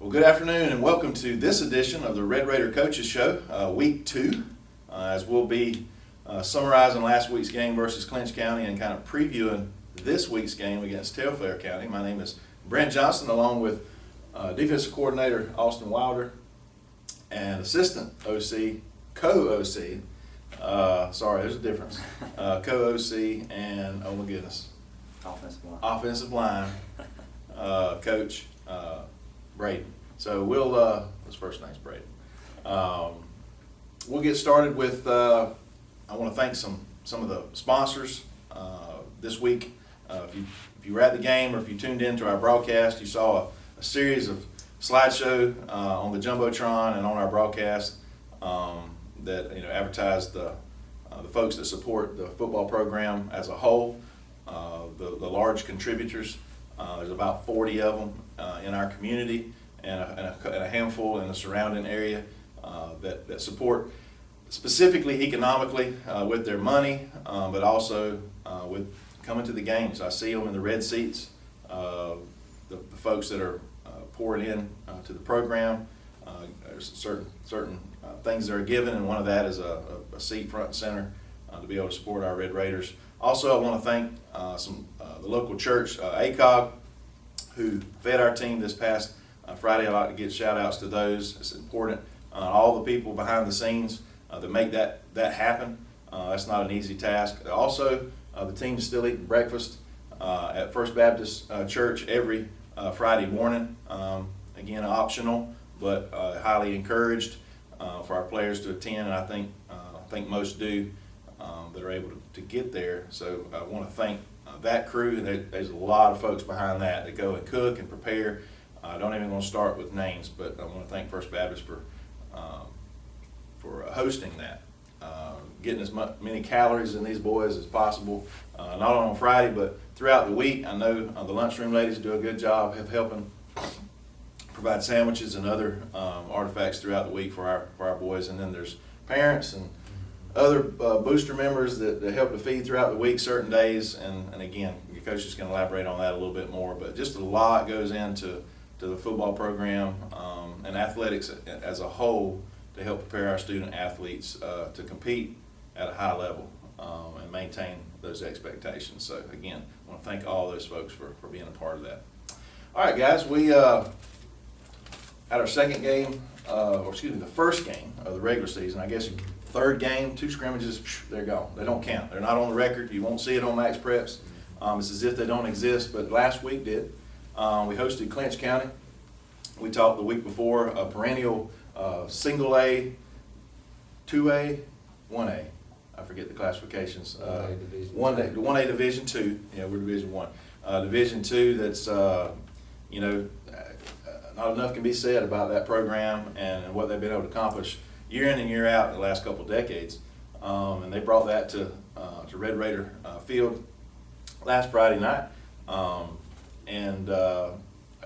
Well, good afternoon and welcome to this edition of the Red Raider Coaches Show, Week 2, as we'll be summarizing last week's game versus Clinch County and kind of previewing this week's game against Telfair County. My name is Brent Johnson, along with Defensive Coordinator Austin Wilder and Assistant OC, Co-OC, sorry, there's a difference, Co-OC and, oh my goodness, Offensive line Coach Braden. So his first name's Braden. We'll get started with, I want to thank some of the sponsors this week. If you were at the game or if you tuned into our broadcast, you saw a series of slideshow on the Jumbotron and on our broadcast that advertised the folks that support the football program as a whole, the large contributors. There's about 40 of them in our community and a handful in the surrounding area that support specifically economically with their money, but also with coming to the games. I see them in the red seats, the folks that are pouring in to the program. There's certain things that are given, and one of that is a seat front and center to be able to support our Red Raiders. Also, I want to thank the local church, ACOG, who fed our team this past Friday. I'd like to give shout outs to those. It's important. All the people behind the scenes that make that happen. That's not an easy task. Also, the team is still eating breakfast at First Baptist Church every Friday morning. Again, optional, but highly encouraged for our players to attend, and I think most do that are able to get there. So I want to thank that crew. There's a lot of folks behind that go and cook and prepare. I don't even want to start with names, but I want to thank First Baptist for hosting that, getting as many calories in these boys as possible, not only on Friday, but throughout the week. I know the lunchroom ladies do a good job of helping provide sandwiches and other artifacts throughout the week for our boys. And then there's parents and other booster members that help to feed throughout the week certain days. And again, your coach is going to elaborate on that a little bit more, but just a lot goes into the football program and athletics as a whole to help prepare our student athletes to compete at a high level and maintain those expectations. So again, I want to thank all those folks for being a part of that. All right, guys, we had our second game, the first game of the regular season. I guess third game, 2 scrimmages, they're gone. They don't count. They're not on the record. You won't see it on Max Preps. It's as if they don't exist, but last week did. We hosted Clinch County. We talked the week before a perennial single A, 2A, 1A. I forget the classifications. 1A Division 2. Yeah, we're Division 1. Division 2 that's, not enough can be said about that program and what they've been able to accomplish year in and year out in the last couple of decades. And they brought that to Red Raider Field last Friday night.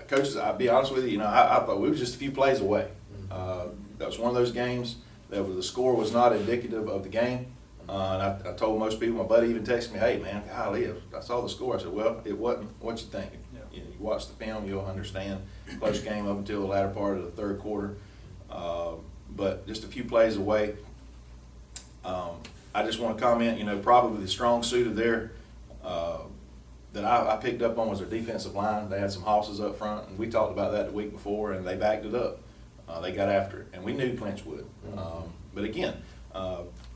Coaches, I'll be honest with you, I thought we were just a few plays away. That was one of those games that the score was not indicative of the game. And I told most people, my buddy even texted me, hey man, golly, I saw the score. I said, well, it wasn't what you think. Yeah. You watch the film, you'll understand. Close game up until the latter part of the third quarter. But just a few plays away. I just want to comment, probably the strong suit of their that I picked up on was their defensive line. They had some hosses up front, and we talked about that the week before, and they backed it up. They got after it, and we knew Clinch would. But again,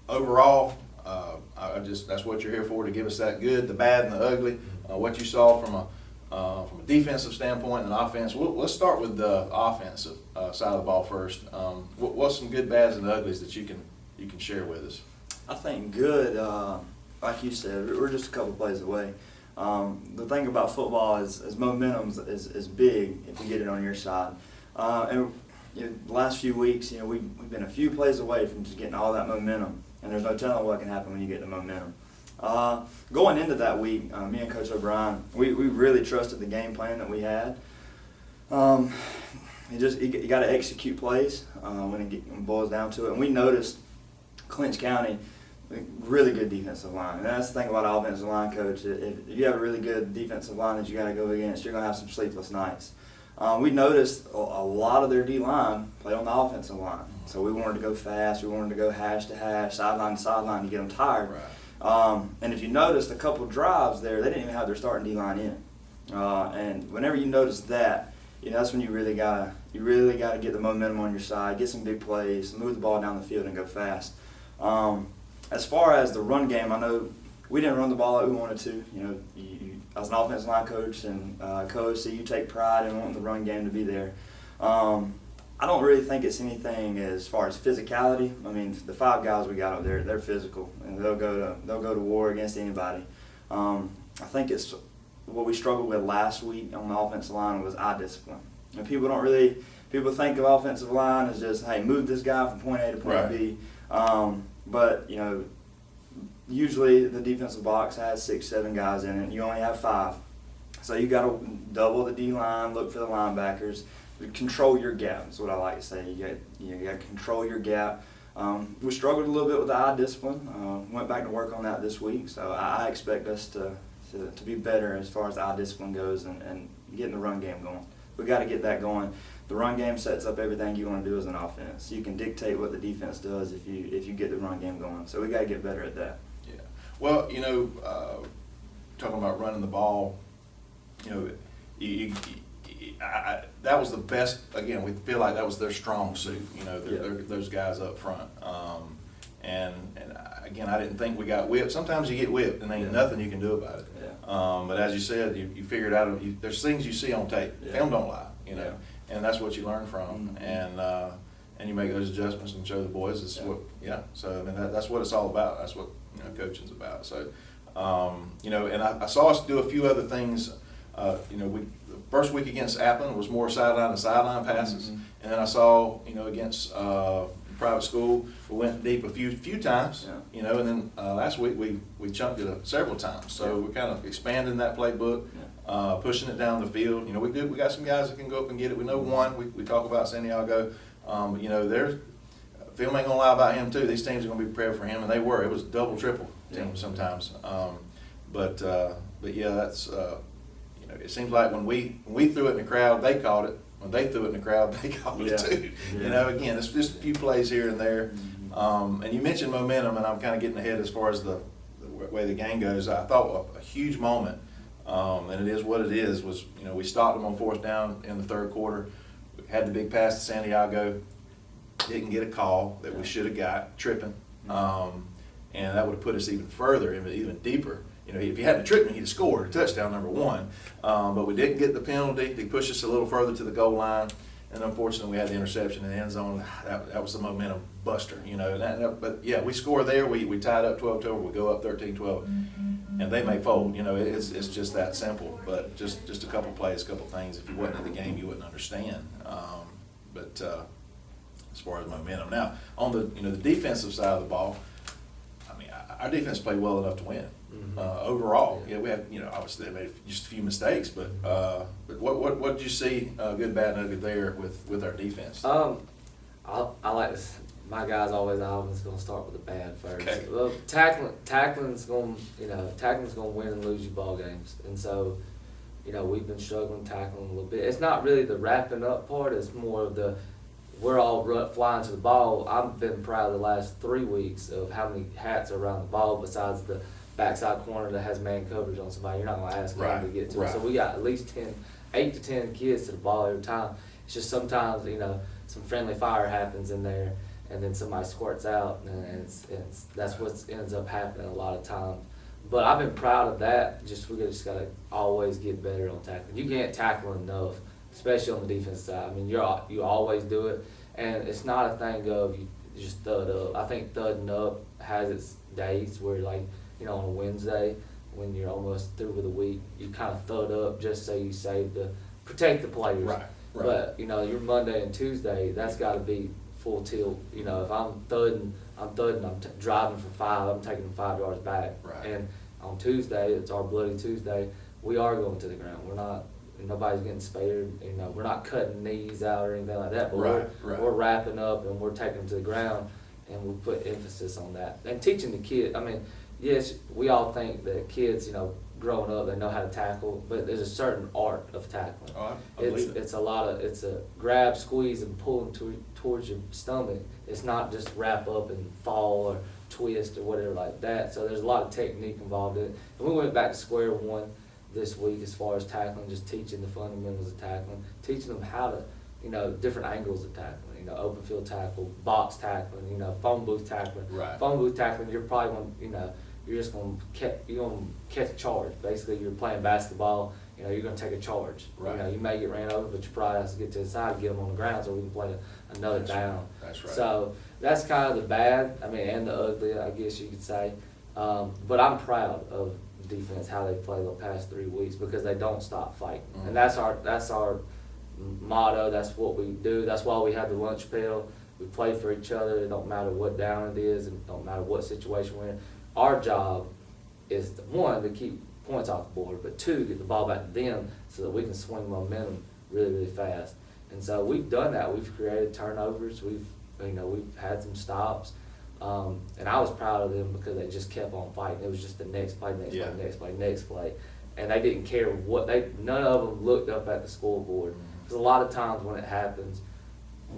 overall, that's what you're here for, to give us that good, the bad, and the ugly. What you saw from a defensive standpoint and offense. Let's start with the offensive side of the ball first. What's some good, bads, and uglies that you can share with us? I think good, like you said, we're just a couple plays away. The thing about football is momentum is big if you get it on your side. And the last few weeks, we've been a few plays away from just getting all that momentum, and there's no telling what can happen when you get the momentum. Going into that week, me and Coach O'Brien, we really trusted the game plan that we had. You got to execute plays when it boils down to it. And we noticed Clinch County, really good defensive line. And that's the thing about offensive line, coach. If you have a really good defensive line that you got to go against, you're going to have some sleepless nights. we noticed a lot of their D-line play on the offensive line. So we wanted to go fast. We wanted to go hash to hash, sideline to sideline to get them tired. Right. And if you noticed a couple drives there, they didn't even have their starting D-line in. And whenever you notice that, that's when you really gotta get the momentum on your side, get some big plays, move the ball down the field, and go fast. As far as the run game, I know we didn't run the ball like we wanted to. As an offensive line coach and coach, so you take pride in wanting the run game to be there. I don't really think it's anything as far as physicality. I mean, the 5 guys we got up there, they're physical, and they'll go to war against anybody. I think it's what we struggled with last week on the offensive line was eye discipline. And people think of offensive line as just, hey, move this guy from point A to point B. But usually the defensive box has 6, 7 guys in it. You only have 5, so you got to double the D line, look for the linebackers, control your gap. That's what I like to say. You got to control your gap. We struggled a little bit with the eye discipline. Went back to work on that this week, so I expect us to be better as far as eye discipline goes and getting the run game going. We got to get that going. The run game sets up everything you want to do as an offense. You can dictate what the defense does if you get the run game going. So we got to get better at that. Yeah. Well, talking about running the ball, that was the best. Again, we feel like that was their strong suit. Those guys up front. And again, I didn't think we got whipped. Sometimes you get whipped, and there ain't nothing you can do about it. Yeah. But as you said, you figured out. There's things you see on tape. Yeah. Film don't lie. Yeah. And that's what you learn from. Mm-hmm. And you make those adjustments and show the boys. So I mean, that's what it's all about. That's what coaching's about. So and I saw us do a few other things. The first week against Appleton was more sideline to sideline passes, Mm-hmm. and then I saw against private school we went deep a few times. Yeah. And then last week we chunked it several times. So we're kind of expanding that playbook. Yeah. Pushing it down the field. We got some guys that can go up and get it. We know one. We talk about Santiago. There's film ain't gonna lie about him too. These teams are gonna be prepared for him, and they were. It was double, triple teams sometimes. But yeah, that's it seems like when we threw it in the crowd, they caught it. When they threw it in the crowd, they caught it too. Yeah. Again, it's just a few plays here and there. Mm-hmm. And you mentioned momentum, and I'm kind of getting ahead as far as the way the game goes. I thought a huge moment. And it is what it is, was, we stopped them on 4th down in the 3rd quarter. We had the big pass to Santiago, didn't get a call that we should have got, tripping. And that would have put us even further, even deeper. If he hadn't tripped me, he'd have scored touchdown number 1. But we didn't get the penalty. They pushed us a little further to the goal line. And unfortunately, we had the interception in the end zone. That was the momentum buster, But yeah, we score there. We tied up 12-12. We go up 13-12. And they may fold. It's just that simple. But just a couple plays, a couple things. If you wasn't in the game, you wouldn't understand. But as far as momentum, now on the the defensive side of the ball, I mean, our defense played well enough to win. Overall, we had obviously they made just a few mistakes, but what did you see, good, bad, and ugly there with our defense? I like this. My guys always going to start with the bad first. Okay. Well, tackling's going to win and lose you ball games, and so we've been struggling tackling a little bit. It's not really the wrapping up part. It's more of we're all flying to the ball. I've been proud of the last 3 weeks of how many hats are around the ball besides the backside corner that has man coverage on somebody. You're not going to ask them to get to it. So we got at least 8 to 10 kids to the ball every time. It's just sometimes some friendly fire happens in there, and then somebody squirts out, and that's what ends up happening a lot of times. But I've been proud of that. We just got to always get better on tackling. You can't tackle enough, especially on the defense side. I mean, you always do it, and it's not a thing of you just thud up. I think thudding up has its days where, like, on a Wednesday when you're almost through with a week, you kind of thud up just so you protect the players. Right. But your Monday and Tuesday, that's got to be full tilt. If I'm thudding, I'm driving for 5, I'm taking them 5 yards back. Right. And on Tuesday, it's our bloody Tuesday, we are going to the ground. Nobody's getting spared. We're not cutting knees out or anything like that. But we're wrapping up and we're taking them to the ground, and we put emphasis on that and teaching the kid. I mean, yes, we all think that kids, growing up, they know how to tackle, but there's a certain art of tackling. Oh, I believe it. It's a grab, squeeze, and pulling towards your stomach. It's not just wrap up and fall or twist or whatever like that. So there's a lot of technique involved in it. And we went back to square one this week as far as tackling, just teaching the fundamentals of tackling, teaching them how to, different angles of tackling. Open field tackle, box tackling, phone booth tackling. Right. Phone booth tackling, you're probably going to, you're just going to catch a charge. Basically, you're playing basketball, you're going to take a charge. Right. You may get ran over, but you probably have to get to the side to get them on the ground so we can play another down. That's right. So that's kind of the bad, and the ugly, I guess you could say. But I'm proud of the defense, how they played the past 3 weeks, because they don't stop fighting. Mm-hmm. And that's our motto. That's what we do. That's why we have the lunch pail. We play for each other. It don't matter what down it is, and it don't matter what situation we're in. Our job is one, to keep points off the board, but two, get the ball back to them so that we can swing momentum really, really fast. And so we've done that. We've created turnovers. We've had some stops. And I was proud of them because they just kept on fighting. It was just the next play, next play. And they didn't care none of them looked up at the scoreboard. Because a lot of times when it happens,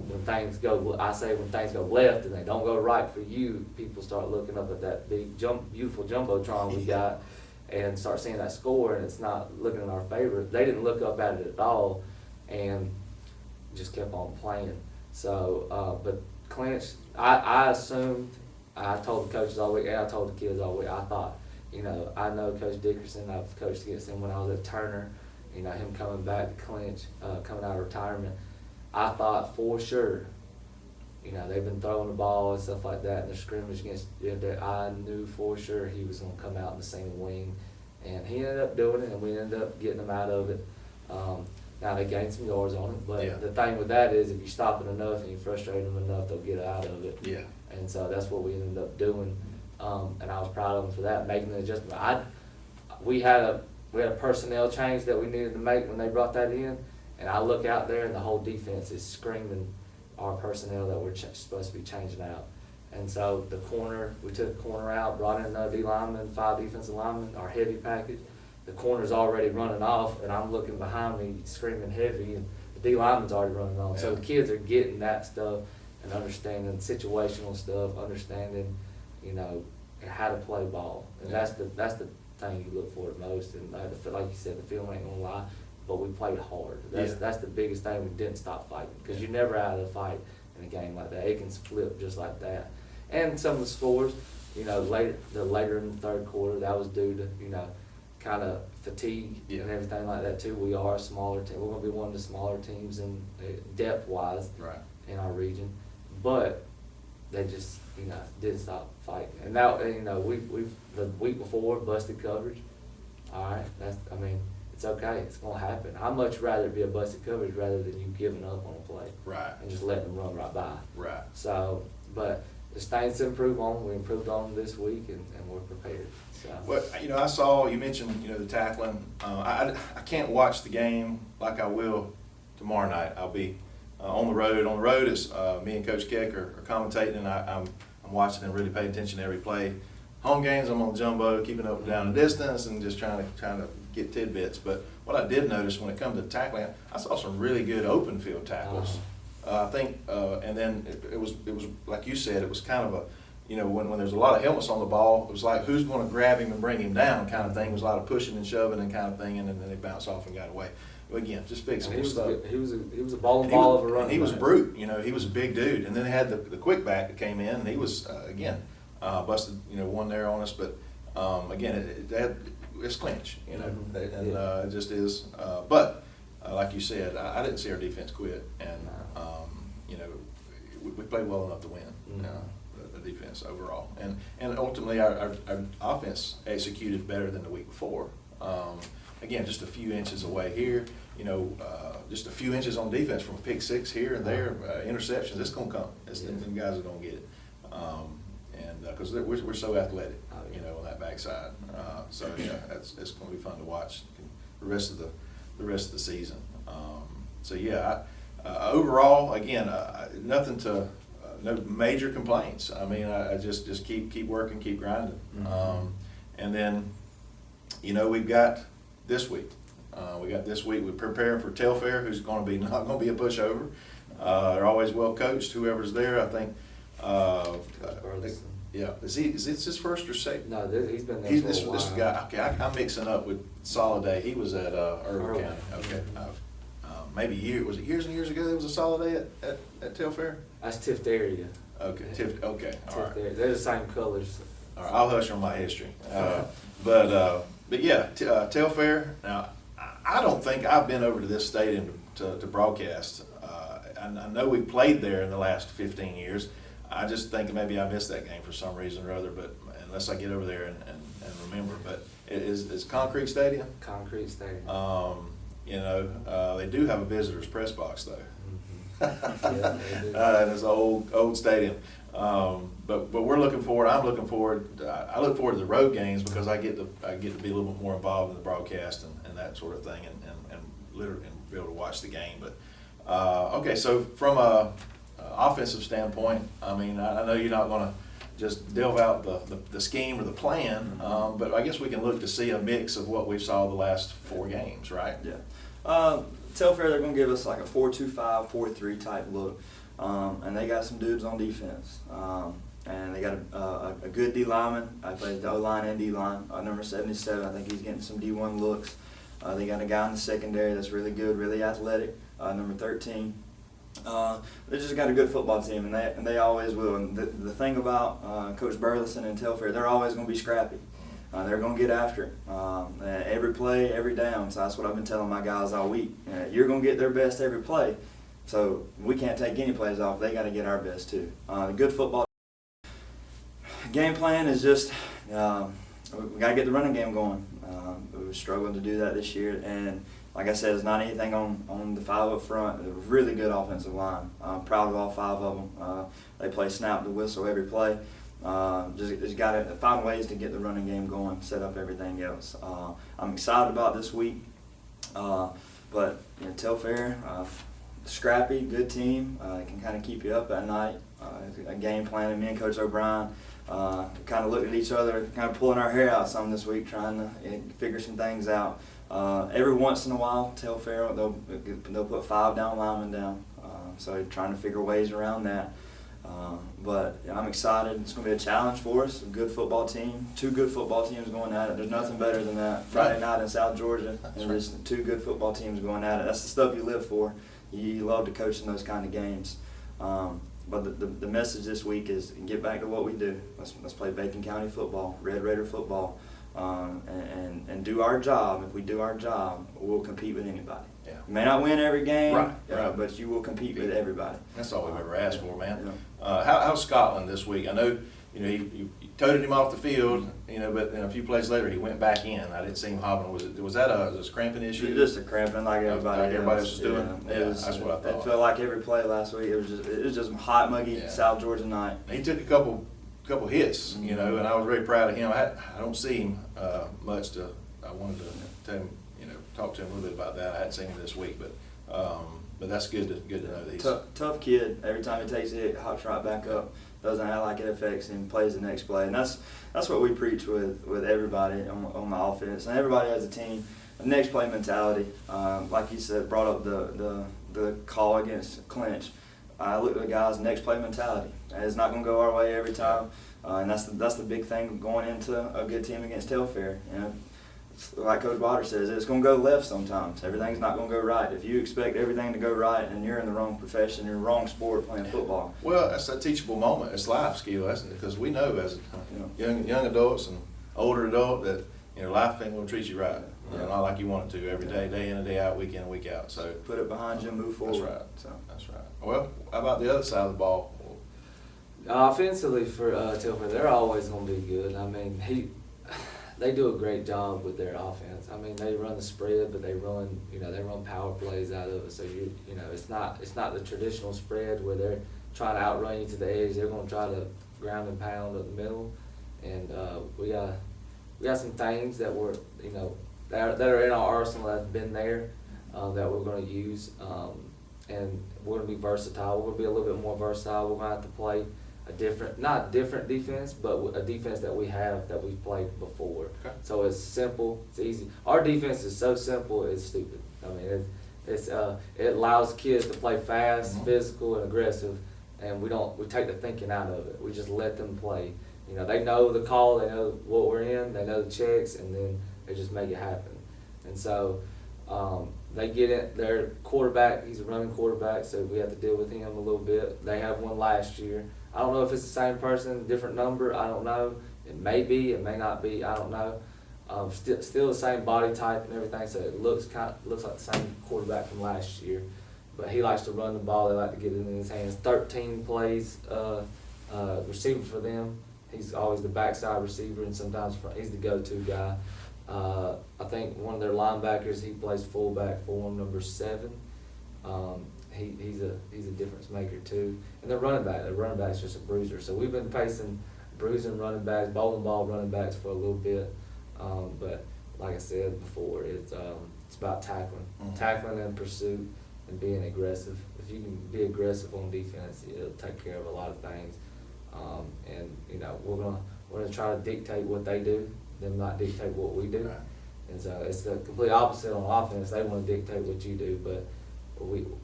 when things go left and they don't go right for you, people start looking up at that big, beautiful jumbotron we got and start seeing that score, and it's not looking in our favor. They didn't look up at it at all and just kept on playing. So, but Clinch, I assumed, I told the coaches all week, and I told the kids all week, I thought, I know Coach Dickerson, I've coached against him when I was at Turner, him coming back to Clinch, coming out of retirement. I thought for sure, they've been throwing the ball and stuff like that in the scrimmage against, I knew for sure he was going to come out in the same wing, and he ended up doing it, and we ended up getting him out of it. Now they gained some yards on it, but the thing with that is if you stop it enough and you frustrate them enough, they'll get out of it. Yeah. And so that's what we ended up doing, and I was proud of them for that, making the adjustment. We had a personnel change that we needed to make when they brought that in, and I look out there and the whole defense is screaming our personnel that we're supposed to be changing out. And so we took the corner out, brought in another D lineman, 5 defensive linemen, our heavy package. The corner's already running off, and I'm looking behind me screaming heavy, and the D lineman's already running off. So the kids are getting that stuff and understanding situational stuff, understanding, how to play ball. And that's the thing you look for the most. And like you said, the film ain't gonna lie, but we played hard. That's the biggest thing. We didn't stop fighting, because you're never out of the fight in a game like that. It can flip just like that. And some of the scores, later in the third quarter, that was due to, kind of fatigue and everything like that too. We are a smaller team. We're going to be one of the smaller teams in depth-wise in our region, but they just didn't stop fighting. And now we've the week before busted coverage. All right, it's okay. It's going to happen. I'd much rather it be a busted coverage rather than you giving up on a play and just letting them run right by. So, but there's things to improve on. We improved on them this week, and we're prepared. So. Well, I saw you mentioned the tackling. I can't watch the game like I will tomorrow night. I'll be on the road. On the road, it's me and Coach Keck are commentating, and I'm watching and really paying attention to every play. Home games, I'm on the jumbo, keeping up down the distance and just trying to get tidbits. But what I did notice when it comes to tackling, I saw some really good open field tackles. I think, and then it was like you said, it was kind of a, when there's a lot of helmets on the ball, it was like who's going to grab him and bring him down kind of thing. It was a lot of pushing and shoving and kind of thing, and then they bounced off and got away. But again, just fixable stuff. He was a ball of a running. He was a brute. He was a big dude. And then they had the quick back that came in, and he was again busted one there on us. But again, it's clinch, and it just is. But like you said, I didn't see our defense quit, and we played well enough to win. The defense overall, and ultimately our offense executed better than the week before. Again, just a few inches away here, just a few inches on defense from a pick six here and there, interceptions. It's gonna come. Them guys are gonna get it, and because we're so athletic, on that backside. So yeah, it's gonna be fun to watch the rest of the season. So yeah, overall, again, nothing to. No major complaints. I just keep working, keep grinding. And then, we've got this week. We're preparing for Telfair, who's going to be not going to be a pushover. They're always well coached. Whoever's there, I think. Yeah, is this his first or second? No, he's been there He's for a while. this guy. Okay, I'm mixing up with Soliday. He was at Irvine Irvine. County. Okay, maybe was it years and years ago? There was a Soliday at Telfair. That's Tift area. Okay, okay, all right. They're the same colors. All right, I'll hush on my history. But yeah, Telfair. Now, I don't think I've been over to this stadium to broadcast. I know we played there in the last 15 years. I just think maybe I missed that game for some reason or other, but unless I get over there and remember. But it's Concrete Stadium. Concrete stadium. They do have a visitor's press box though. Mm-hmm. Yeah, they do. And it's an old stadium. But we're looking forward. I'm looking forward. I look forward to the road games because I get to be a little bit more involved in the broadcast and that sort of thing, and literally be able to watch the game. But okay, so from a offensive standpoint, I mean, I know you're not going to just delve out the scheme or the plan, but I guess we can look to see a mix of what we saw the last 4 games, right? Yeah. Telfair, they're going to give us like a 4-2-5, 4-3 type look. And they got some dudes on defense. And they got a good D lineman. I played the O-line and D-line. Number 77, I think he's getting some D1 looks. They got a guy in the secondary that's really good, really athletic, number 13. They just got a good football team, and they always will. And the thing about Coach Burleson and Telfair, they're always going to be scrappy. They're going to get after it. Every play, every down. So that's what I've been telling my guys all week. You're going to get their best every play. So we can't take any plays off. They got to get our best too. The good football game plan is just we got to get the running game going. We were struggling to do that this year, and like I said, it's not anything on the 5 up front. A really good offensive line. I'm proud of all 5 of them. They play snap to whistle every play. Just got to find ways to get the running game going, set up everything else. I'm excited about this week, but Telfair. Scrappy, good team. Can kind of keep you up at night. A game plan, and me and Coach O'Brien kind of looked at each other, kind of pulling our hair out some this week, trying to figure some things out. Every once in a while, Telfair, they'll put 5 down linemen down. So trying to figure ways around that. But I'm excited. It's going to be a challenge for us. A good football team. 2 good football teams going at it. There's nothing better than that. Friday night in South Georgia, and there's 2 good football teams going at it. That's the stuff you live for. You love to coach in those kind of games. But the message this week is get back to what we do. Let's play Bacon County football, Red Raider football, and do our job. If we do our job, we'll compete with anybody. Yeah. You may not win every game, right. But you will compete with everybody. That's all we've ever asked for, man. Yeah. How's Scotland this week? I know you toted him off the field, but then a few plays later he went back in. I didn't see him hobbling. Was that a cramping issue? Just a cramping like everybody else was doing. Yeah, that's what I thought. It felt like every play last week. It was just hot, muggy South Georgia night. He took a couple hits, and I was very proud of him. I don't see him much. I wanted to tell him, talk to him a little bit about that. I hadn't seen him this week, but that's good to know that he's tough kid. Every time he takes a hit, hops right back up. Doesn't act like it affects him. Plays the next play, and that's what we preach with everybody on the offense. And everybody has a team. A next play mentality. Like you said, brought up the call against Clinch. I look at the guys' next play mentality. It's not going to go our way every time, and that's the big thing going into a good team against Telfair. Like Coach Potter says, it's going to go left sometimes. Everything's not going to go right. If you expect everything to go right and you're in the wrong profession, you're in the wrong sport playing football. Well, that's a teachable moment. It's life skill, isn't it? Because we know as young adults and older adult that life ain't going to treat you right. Not like you want it to every day, day in and day out, week in and week out. So put it behind you and move forward. That's right. That's right. Well, how about the other side of the ball? Offensively for Telfair, they're always going to be good. I mean, they do a great job with their offense. I mean, they run the spread, but they run power plays out of it. So it's not the traditional spread where they're trying to outrun you to the edge. They're going to try to ground and pound up the middle, and we got some things that were that are in our arsenal that have been there that we're going to use, and we're going to be versatile. We're going to be a little bit more versatile. We're going to have to play not different defense, but a defense that we have that we've played before. Okay. So it's simple, it's easy. Our defense is so simple, it's stupid. I mean, it allows kids to play fast, Mhm. physical, and aggressive, and we take the thinking out of it. We just let them play. You know, they know the call, they know what we're in, they know the checks, and then they just make it happen. And so they get it. Their quarterback, he's a running quarterback, so we have to deal with him a little bit. They had one last year. I don't know if it's the same person, different number. I don't know. It may be, it may not be. I don't know. Still the same body type and everything, so it looks like the same quarterback from last year. But he likes to run the ball. They like to get it in his hands. 13 plays receiver for them. He's always the backside receiver, and sometimes he's the go-to guy. I think one of their linebackers, he plays fullback for them, number 7. He's a difference maker too. And their running back's just a bruiser. So we've been facing bruising running backs, bowling ball running backs for a little bit. But like I said before, it's about tackling, Mhm. tackling and pursuit, and being aggressive. If you can be aggressive on defense, it'll take care of a lot of things. And you know, we're gonna try to dictate what they do, them not dictate what we do. Right. And so it's the complete opposite on offense. They want to dictate what you do, but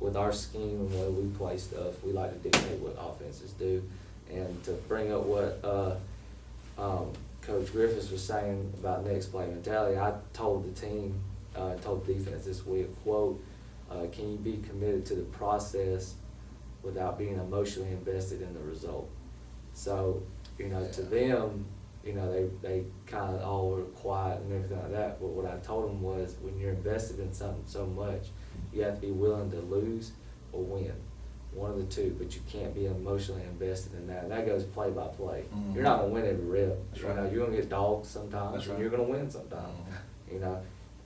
with our scheme and the way we play stuff, we like to dictate what offenses do. And to bring up what Coach Griffiths was saying about next play mentality, I told the team, told the defense this week, quote, can you be committed to the process without being emotionally invested in the result? So, you know, to them, you know, they kind of all were quiet and everything like that. But what I told them was, when you're invested in something so much, you have to be willing to lose or win, one of the two. But you can't be emotionally invested in that. And that goes play by play. Mhm. You're not gonna win every rep. That's You right. know, you're gonna get dogged sometimes, That's and right. you're gonna win sometimes. Mhm. You know,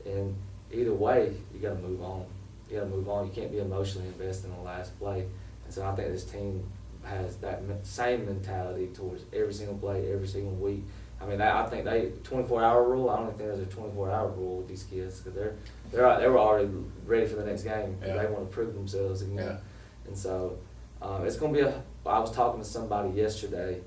and either way, you gotta move on. You gotta move on. You can't be emotionally invested in the last play. And so I think this team has that same mentality towards every single play, every single week. I mean, I think 24-hour rule. I don't think there's a 24-hour rule with these kids, because they were already ready for the next game. Yeah. They want to prove themselves again. Yeah. And so it's going to be I was talking to somebody yesterday,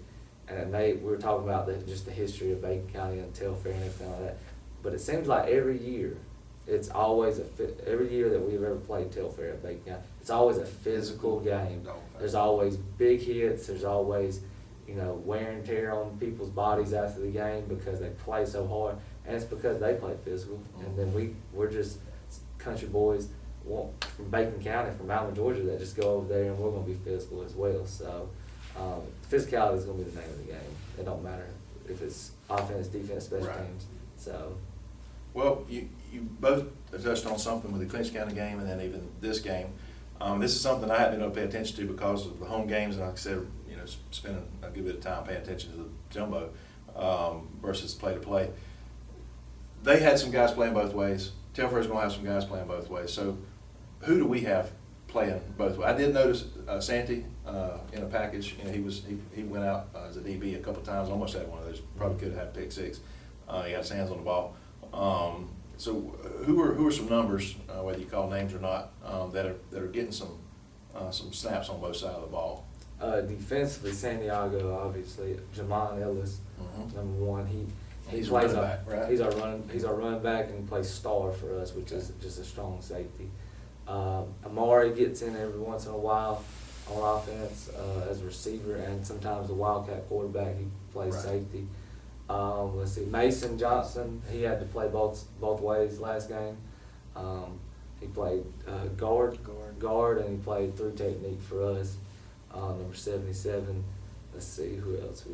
and we were talking about just the history of Bacon County and Telfair and everything like that. But it seems like every year, it's always every year that we've ever played Telfair at Bacon County, it's always a physical game. There's always big hits. There's always, you know, wear and tear on people's bodies after the game because they play so hard, and it's because they play physical. And then we're just country boys from Bacon County, from Alma, Georgia, that just go over there and we're going to be physical as well. So physicality is going to be the name of the game. It don't matter if it's offense, defense, special Right. teams. So. Well, you both touched on something with the Clinch County game and then even this game. This is something I haven't been able to pay attention to because of the home games, and like I said, you know, spending a good bit of time paying attention to the jumbo versus play-to-play. They had some guys playing both ways. Telfair's going to have some guys playing both ways. So who do we have playing both ways? I did notice Santee in a package. You know, he went out as a DB a couple of times, almost had one of those. Probably could have had pick 6. He got his hands on the ball. So who are some numbers, whether you call names or not, that are getting some snaps on both sides of the ball? Defensively, Santiago, obviously, Jamon Ellis, Mhm. number one. He He's a plays running back, right? He's our running back, and he plays star for us, which is just a strong safety. Amari gets in every once in a while on offense as a receiver, and sometimes the Wildcat quarterback. He plays Right. safety. Let's see, Mason Johnson. He had to play both ways last game. He played guard, and he played through technique for us. Number 77. Let's see, who else?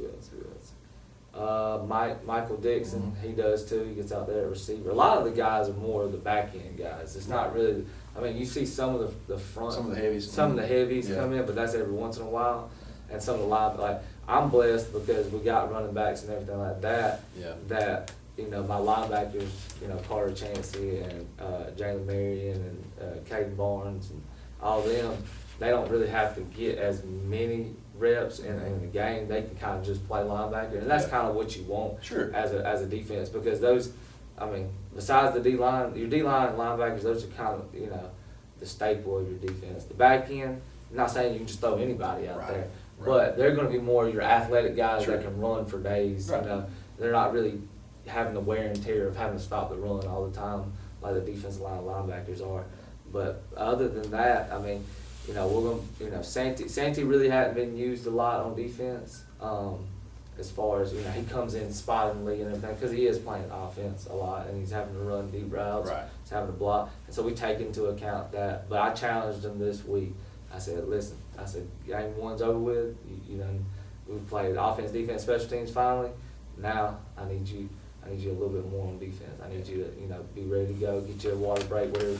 Michael Dixon, Mhm. he does too. He gets out there at receiver. A lot of the guys are more of the back end guys. It's not really. I mean, you see some of the front, Some of the heavies. some of the heavies Yeah. come in, but that's every once in a while. And some of the line, like I'm blessed because we got running backs and everything like that. Yeah. That, you know, my linebackers, you know, Carter Chancey and Jalen Marion and Caden Barnes and all them, they don't really have to get as many reps in the game. They can kind of just play linebacker, and that's Yeah. kind of what you want Sure. as a defense, because those, I mean, besides the D-line, your D-line and linebackers, those are kind of, you know, the staple of your defense. The back end, I'm not saying you can just throw anybody out Right. there, but they're going to be more your athletic guys Sure. that can run for days. Right. You know, they're not really having the wear and tear of having to stop the run all the time like the defensive line linebackers are. But other than that, I mean, you know, we're going to, you know, Santee really hadn't been used a lot on defense. As far as, you know, he comes in spottingly and everything because he is playing offense a lot and he's having to run deep routes. Right. He's having to block. And so we take into account that. But I challenged him this week. I said, listen, I said, game one's over with. You know, we've played offense, defense, special teams finally. Now I need you a little bit more on defense. I need you to, you know, be ready to go, get you a water break, whatever.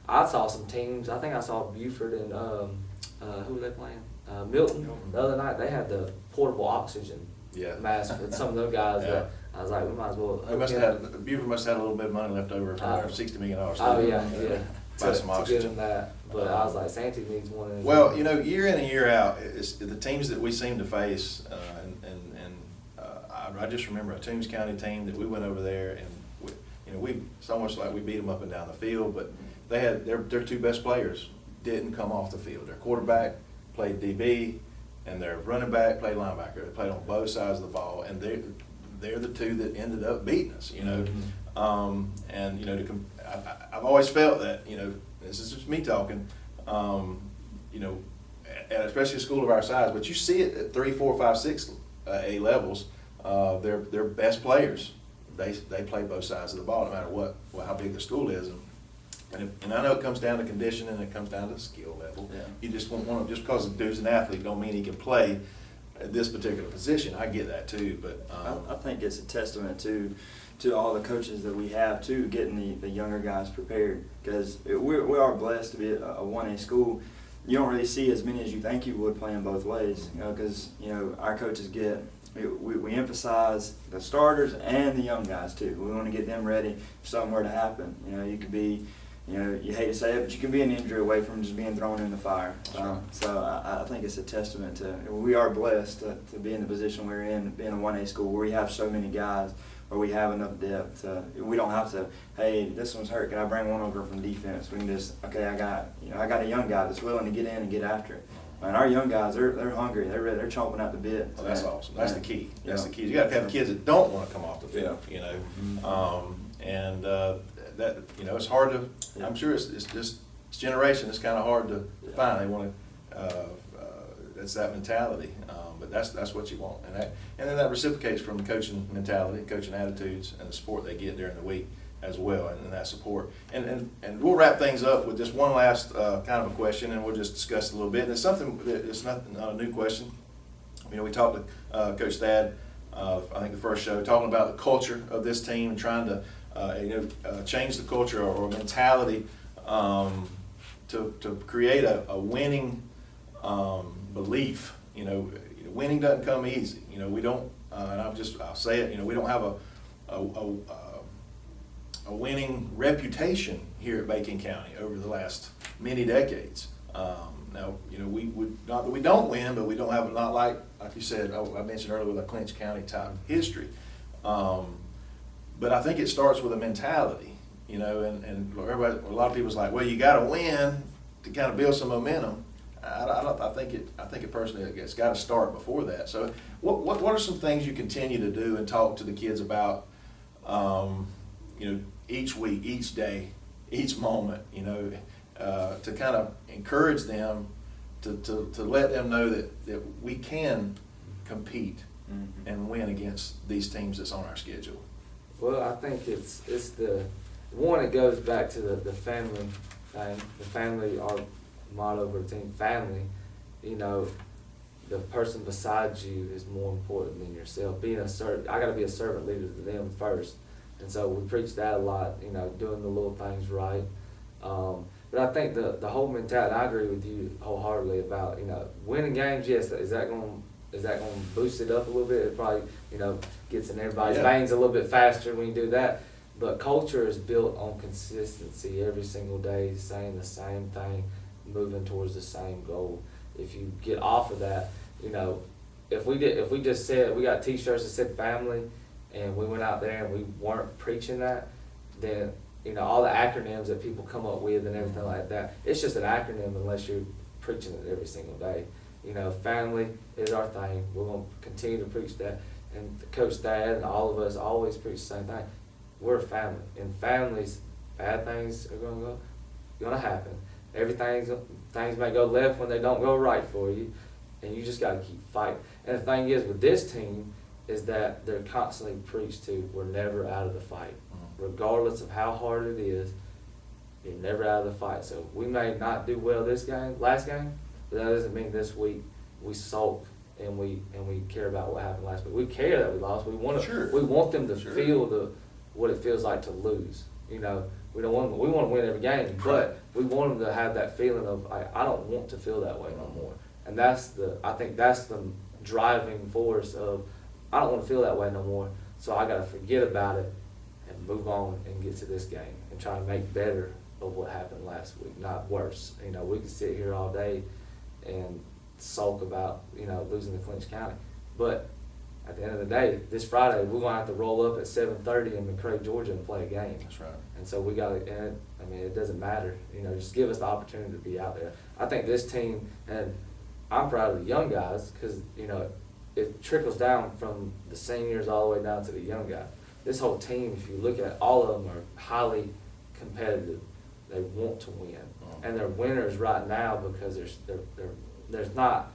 I saw some teams. I think I saw Buford and who were they playing? Milton the other night. They had the portable oxygen mask with some of those guys. Yeah. That I was like, we might as well. Buford must have had a little bit of money left over from their $60 million. Oh yeah. Buy some To give oxygen. them that, but I was like, Santee needs one. Well, you know, year in and year out, it's the teams that we seem to face, I just remember a Toombs County team that we went over there and it's almost like we beat them up and down the field, but they had their two best players didn't come off the field. Their quarterback played DB, and their running back played linebacker. They played on both sides of the ball, and they're the two that ended up beating us. You know, and you know, I've always felt that, you know, this is just me talking. You know, and especially a school of our size, but you see it at 3, 4, 5, 6 A levels. Their best players, they play both sides of the ball, no matter how big the school is. And I know it comes down to condition and it comes down to the skill level. Yeah. You just won't want to, just because a dude's an athlete don't mean he can play at this particular position. I get that too, but I think it's a testament to all the coaches that we have too, getting the younger guys prepared, because we are blessed to be a 1A school. You don't really see as many as you think you would playing both ways, you know, because, you know, our coaches we emphasize the starters and the young guys too. We want to get them ready if something were to happen. You know, you could be, you know, you hate to say it, but you can be an injury away from just being thrown in the fire. So I think it's a testament to, we are blessed to be in the position we're in, being a 1A school where we have so many guys, where we have enough depth. We don't have to, hey, this one's hurt, can I bring one over from defense? We can just, okay, I got a young guy that's willing to get in and get after it. And our young guys, they're hungry. They're ready. They're chomping at the bit. well, that's awesome. That's the key. That's Yeah. the key. You got to have kids that don't want to come off the field. Yeah. You know, that, you know, it's hard to. Yeah. I'm sure it's just it's generation. It's kind of hard to find. They want to. It's that mentality. But that's what you want, and then that reciprocates from the coaching mentality, coaching attitudes, and the support they get during the week as well, and that support. And we'll wrap things up with just one last kind of a question, and we'll just discuss it a little bit. And it's something that it's not a new question. You know, we talked to Coach Thad, I think the first show, talking about the culture of this team and trying to change the culture or mentality to create a winning belief. You know, winning doesn't come easy. You know, we don't, and I'll say it. You know, we don't have a winning reputation here at Bacon County over the last many decades. Now, you know, we would not that we don't win, but we don't have not like you said. I mentioned earlier with a Clinch County type history. But I think it starts with a mentality, you know, and everybody, a lot of people's like, well, you got to win to kind of build some momentum. I think it personally, it's got to start before that. So, what are some things you continue to do and talk to the kids about? You know, each week, each day, each moment, you know, to kind of encourage them to let them know that we can compete and win against these teams that's on our schedule. Well, I think it's the one. It goes back to the family thing. The family, our motto for the team, family. You know, the person beside you is more important than yourself. I got to be a servant leader to them first. And so we preach that a lot, you know, doing the little things right. But I think the whole mentality, I agree with you wholeheartedly about, you know, winning games, yes, is that going to boost it up a little bit? It probably, you know, gets in everybody's veins a little bit faster when you do that. But culture is built on consistency every single day, saying the same thing, moving towards the same goal. If you get off of that, you know, if we just said, we got T-shirts that said family, and we went out there and we weren't preaching that, then, you know, all the acronyms that people come up with and everything like that, it's just an acronym unless you're preaching it every single day. You know, family is our thing. We're going to continue to preach that. And Coach Thad and all of us always preach the same thing. We're a family. In families, bad things are going to happen. Things may go left when they don't go right for you, and you just got to keep fighting. And the thing is with this team is that they're constantly preached to, we're never out of the fight. Regardless of how hard it is, you're never out of the fight. So we may not do well last game, but that doesn't mean this week we sulk and we care about what happened last week. We care that we lost. We want them to feel what it feels like to lose. You know, we want to win every game, but we want them to have that feeling of I don't want to feel that way no more. And I think that's the driving force of I don't want to feel that way no more. So I got to forget about it and move on and get to this game and try to make better of what happened last week, not worse. You know, we can sit here all day and sulk about, you know, losing to Clinch County. But at the end of the day, this Friday, we're going to have to roll up at 7:30 in McCrae, Georgia and play a game. That's right. And so we got to, I mean, it doesn't matter. You know, just give us the opportunity to be out there. I think this team, and I'm proud of the young guys because, you know, it trickles down from the seniors all the way down to the young guys. This whole team, if you look at all of them, are highly competitive. They want to win, and they're winners right now because there's not.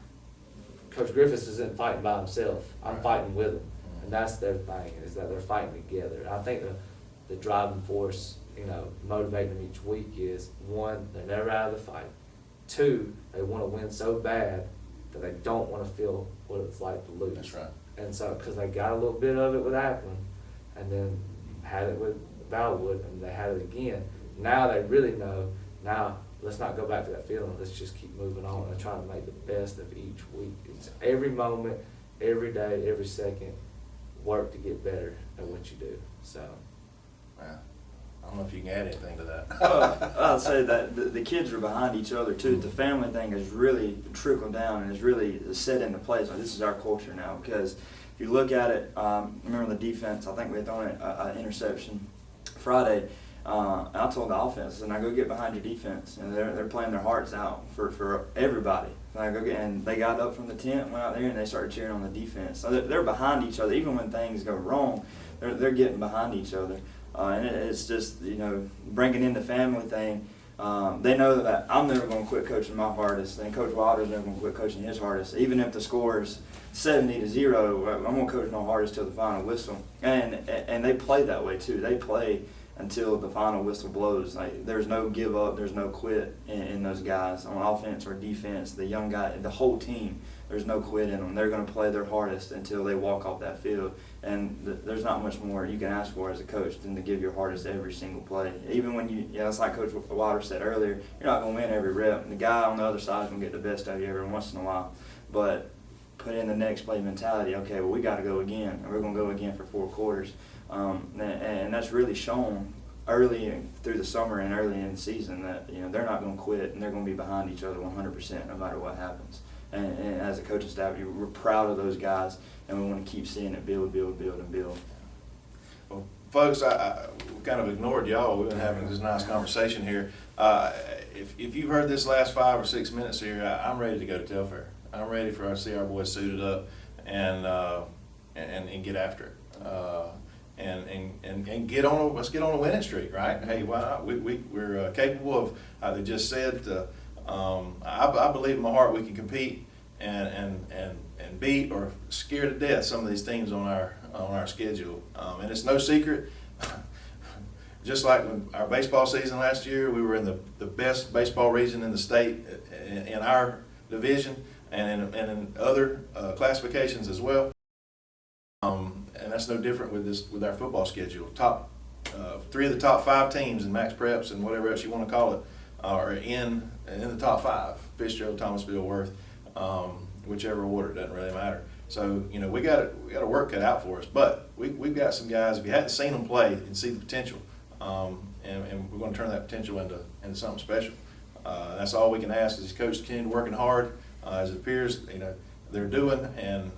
Coach Griffiths isn't fighting by himself. I'm fighting with him, and that's their thing is that they're fighting together. I think the driving force, you know, motivating them each week is one, they're never out of the fight. Two, they want to win so bad that they don't want to feel what it's like to lose. That's right. And so, because they got a little bit of it with Ackland, and then had it with Valwood, and they had it again. Now they really know, now let's not go back to that feeling. Let's just keep moving on and try to make the best of each week. It's every moment, every day, every second, work to get better at what you do. So, Yeah. I don't know if you can add anything to that. I'll say that the kids are behind each other too. The family thing has really trickled down and is really set into place. Like, this is our culture now because if you look at it, remember the defense, I think we had thrown an interception Friday. And I told the offense, and I go get behind your defense, and they're playing their hearts out for everybody. And they got up from the tent, went out there, and they started cheering on the defense. So they're behind each other, even when things go wrong. They're getting behind each other, and it's just, you know, bringing in the family thing. They know that I'm never going to quit coaching my hardest, and Coach Wilder's never going to quit coaching his hardest. Even if the score is 70-0, I'm going to coach my hardest till the final whistle. And they play that way too. They play until the final whistle blows. Like, there's no give up, there's no quit in those guys on offense or defense. The young guy, the whole team, there's no quit in them. They're going to play their hardest until they walk off that field. And there's not much more you can ask for as a coach than to give your hardest every single play. Even when it's like Coach Wilder said earlier, you're not going to win every rep. And the guy on the other side is going to get the best out of you every once in a while. But put in the next play mentality. Okay, well, we got to go again, and we're going to go again for 4 quarters. And that's really shown early through the summer and early in the season that, you know, they're not going to quit and they're going to be behind each other 100% no matter what happens. And as a coaching staff, we're proud of those guys, and we want to keep seeing it build, and build. Well, folks, we kind of ignored y'all. We've been having this nice conversation here. If you've heard this last 5 or 6 minutes here, I'm ready to go to Telfair. I'm ready for us to see our boys suited up and get after it. And let's get on a winning streak, right? Hey, why not? We're capable of. They just said, I believe in my heart we can compete and beat or scare to death some of these teams on our schedule. And it's no secret. Just like when our baseball season last year, we were in the best baseball region in the state in our division and in other classifications as well. And that's no different with our football schedule. 3 of the top 5 teams in max preps and whatever else you want to call it are in the top 5. Fitzgerald, Thomasville, Worth, whichever order, doesn't really matter. So, you know, we got a work cut out for us. But we've got some guys. If you hadn't seen them play, you can see the potential, and we're going to turn that potential into something special. That's all we can ask is these coaches continue working hard, as it appears, you know, they're doing, and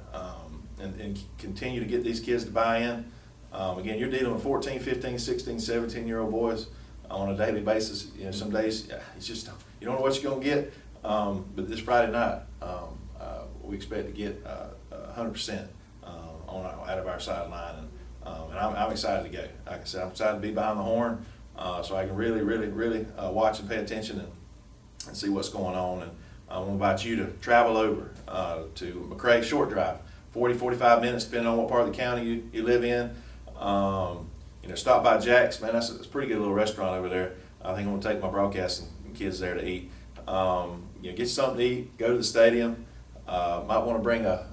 continue to get these kids to buy in. Again, you're dealing with 14, 15, 16, 17-year-old boys on a daily basis. You know, some days it's just you don't know what you're going to get. But this Friday night, we expect to get 100% out of our sideline, and I'm excited to go. Like I said, I'm excited to be behind the horn, so I can really watch and pay attention and see what's going on. And I want to invite you to travel over to McRae, short drive, 40-45 minutes, depending on what part of the county you live in. Stop by Jack's, man. That's a pretty good little restaurant over there. I think I'm gonna take my broadcasting kids there to eat. Get you something to eat. Go to the stadium. Might want to bring a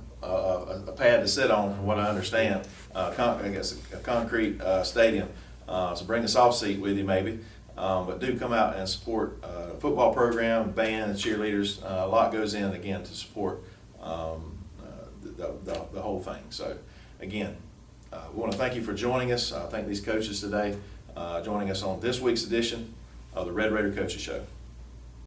pad to sit on, from what I understand. I guess a concrete stadium. So bring a soft seat with you, maybe. But do come out and support the football program, band, and cheerleaders. A lot goes in again to support the whole thing. So again, we want to thank you for joining us. Thank these coaches today joining us on this week's edition of the Red Raider Coaches Show.